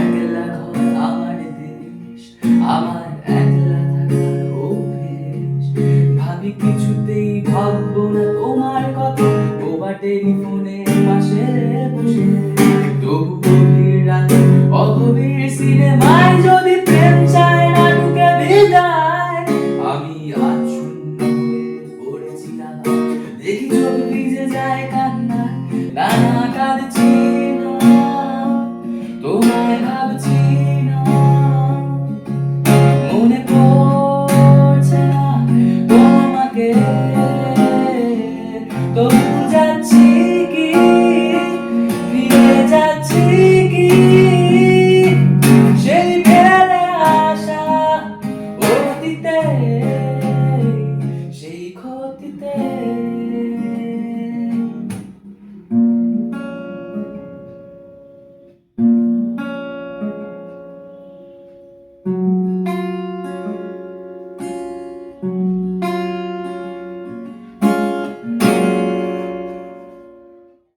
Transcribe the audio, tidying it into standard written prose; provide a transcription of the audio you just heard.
একলা ঘর আমার দেশ, আমার একলা থাকার অভ্যেস। ভাবি কিছুতেই ভাববো না তোমার কথা, বোবা টেলিফোনের পাশে বসে। তবু গভীর রাতে অগভীর সিনেমায় যদি প্রেম চায় না ঢুকে বিদায়, আমি আজ শূন্য হয়ে পড়েছিলাম। দেখি চোখ ভিজে যায় কান্না, না না কাঁদছি না, তোমায় ভাবছি না। মনে পড়ছে না তোমাকে, তবু যাচ্ছি কি, ফিরে যাচ্ছি কি সেই ফেলে আসা অতীতে, সেই ক্ষতিতে।